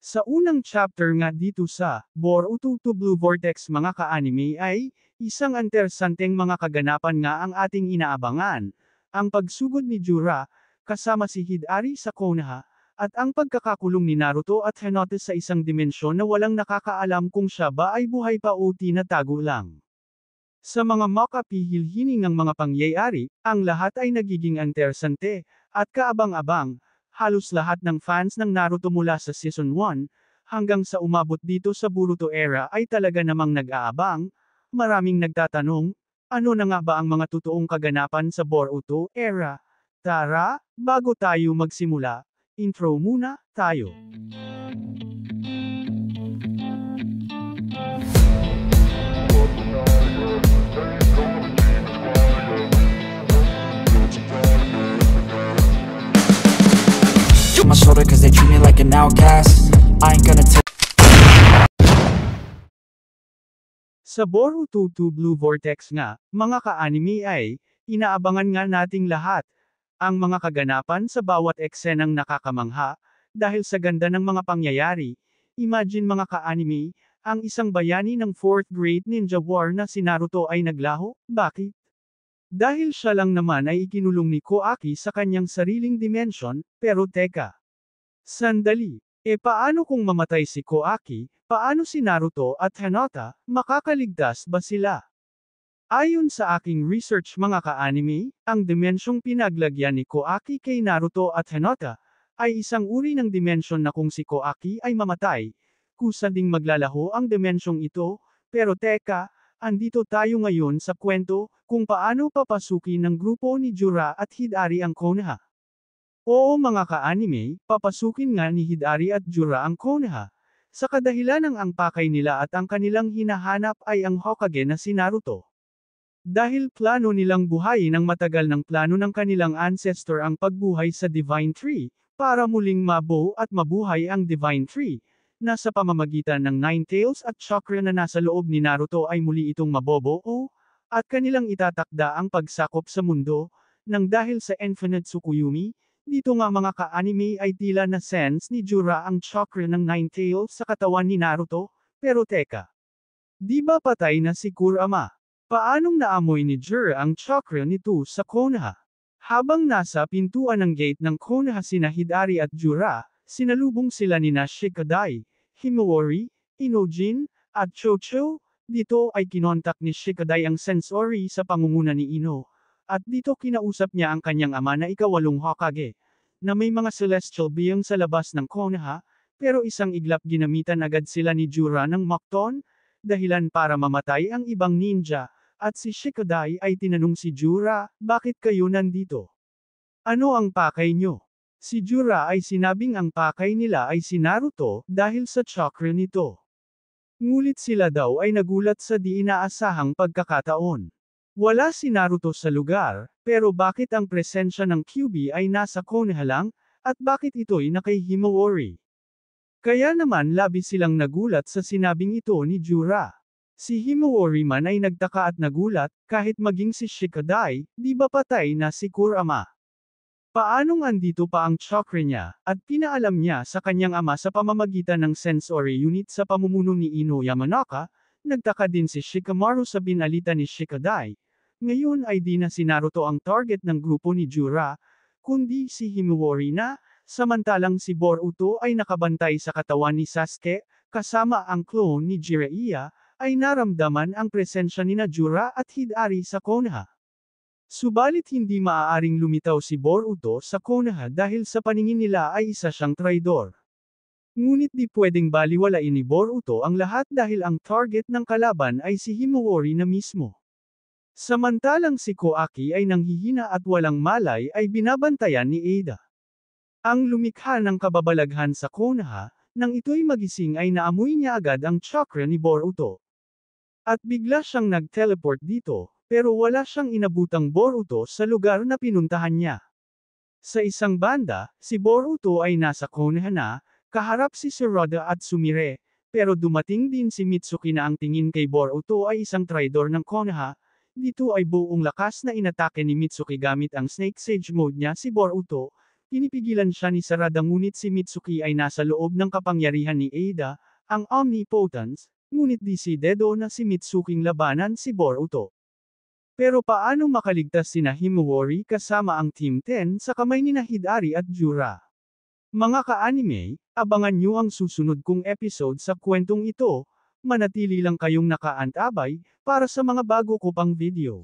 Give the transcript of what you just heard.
Sa unang chapter nga dito sa Boruto to Blue Vortex mga ka-anime ay, isang interesanteng mga kaganapan nga ang ating inaabangan. Ang pagsugod ni Jura, kasama si Hidari sa Konoha, at ang pagkakakulong ni Naruto at Hinata sa isang dimensyon na walang nakakaalam kung siya ba ay buhay pa o tinatago lang. Sa mga makapihilhining ng mga pangyayari, ang lahat ay nagiging interesante, at kaabang-abang. Halos lahat ng fans ng Naruto mula sa Season 1, hanggang sa umabot dito sa Boruto era ay talaga namang nag-aabang. Maraming nagtatanong, ano na nga ba ang mga totoong kaganapan sa Boruto era? Tara, bago tayo magsimula, intro muna tayo. My shoulder cause they treat me like an outcast. I ain't gonna take. Sa Boruto 2 Blue Vortex nga, mga ka-anime ay, inaabangan nga nating lahat, ang mga kaganapan sa bawat eksenang nakakamangha, dahil sa ganda ng mga pangyayari. Imagine mga ka-anime, ang isang bayani ng 4th grade ninja war na si Naruto ay naglaho, bakit? Dahil siya lang naman ay ikinulong ni Koaki sa kanyang sariling dimensyon, pero teka. Sandali, paano kung mamatay si Koaki, paano si Naruto at Hinata, makakaligtas ba sila? Ayon sa aking research mga ka-anime, ang dimensyong pinaglagyan ni Koaki kay Naruto at Hinata, ay isang uri ng dimensyon na kung si Koaki ay mamatay, kusa ding maglalaho ang dimensyong ito, pero teka, andito tayo ngayon sa kwento, kung paano papasukin ng grupo ni Jura at Hidari ang Konoha. Oo mga ka-anime, papasukin nga ni Hidari at Jura ang Konoha. Sa kadahilan ng ang pakay nila at ang kanilang hinahanap ay ang Hokage na si Naruto. Dahil plano nilang buhayin ang matagal ng plano ng kanilang ancestor ang pagbuhay sa Divine Tree, para muling mabuo at mabuhay ang Divine Tree, na sa pamamagitan ng Nine Tails at Chakra na nasa loob ni Naruto ay muli itong mabobuo, at kanilang itatakda ang pagsakop sa mundo, nang dahil sa Infinite Tsukuyomi. Dito nga mga ka-anime ay tila na sense ni Jura ang chakra ng Nine Tails sa katawan ni Naruto, pero teka. Di ba patay na si Kurama? Paanong naamoy ni Jura ang chakra nito sa Konoha? Habang nasa pintuan ng gate ng Konoha sina Hidari at Jura, sinalubong sila ni Shikadai, Himawari, Inojin, at Chocho. Dito ay kinontak ni Shikadai ang sensory sa pangunguna ni Ino. At dito kinausap niya ang kanyang ama na ikawalong Hokage, na may mga celestial being sa labas ng Konoha, pero isang iglap ginamitan agad sila ni Jura ng Makton, dahilan para mamatay ang ibang ninja, at si Shikadai ay tinanong si Jura, bakit kayo nandito? Ano ang pakay nyo? Si Jura ay sinabing ang pakay nila ay si Naruto, dahil sa chakra nito. Ngulit sila daw ay nagulat sa di inaasahang pagkakataon. Wala si Naruto sa lugar, pero bakit ang presensya ng QB ay nasa Konoha lang, at bakit ito'y nakay Himawari? Kaya naman labis silang nagulat sa sinabing ito ni Jura. Si Himawari man ay nagtaka at nagulat, kahit maging si Shikadai, di ba patay na si Kurama? Paanong andito pa ang chakra niya, at pinaalam niya sa kanyang ama sa pamamagitan ng sensory unit sa pamumuno ni Ino Yamanaka? Nagtaka din si Shikamaru sa binalita ni Shikadai. Ngayon ay di na si Naruto ang target ng grupo ni Jura, kundi si Himawari na, samantalang si Boruto ay nakabantay sa katawan ni Sasuke, kasama ang clone ni Jiraiya, ay naramdaman ang presensya ni Jura at Hidari sa Konoha. Subalit hindi maaaring lumitaw si Boruto sa Konoha dahil sa paningin nila ay isa siyang traidor. Ngunit di pwedeng baliwalain ni Boruto ang lahat dahil ang target ng kalaban ay si Himawari na mismo. Samantalang si Koaki ay nanghihina at walang malay ay binabantayan ni Ada. Ang lumikha ng kababalaghan sa Konoha, nang ito'y magising ay naamoy niya agad ang chakra ni Boruto. At bigla siyang nag-teleport dito, pero wala siyang inabutang Boruto sa lugar na pinuntahan niya. Sa isang banda, si Boruto ay nasa Konoha na, kaharap si Sarada at Sumire, pero dumating din si Mitsuki na ang tingin kay Boruto ay isang traidor ng Konoha. Dito ay buong lakas na inatake ni Mitsuki gamit ang Snake Sage mode niya si Boruto, Pinipigilan siya ni Sarada ngunit si Mitsuki ay nasa loob ng kapangyarihan ni Ada, ang Omnipotence, ngunit desidido na si Mitsuking labanan si Boruto. Pero paano makaligtas sina Himawari kasama ang Team 10 sa kamay ni Hidari at Jura? Mga ka-anime, abangan nyo ang susunod kong episode sa kwentong ito, manatili lang kayong nakaantabay, para sa mga bago ko pang video.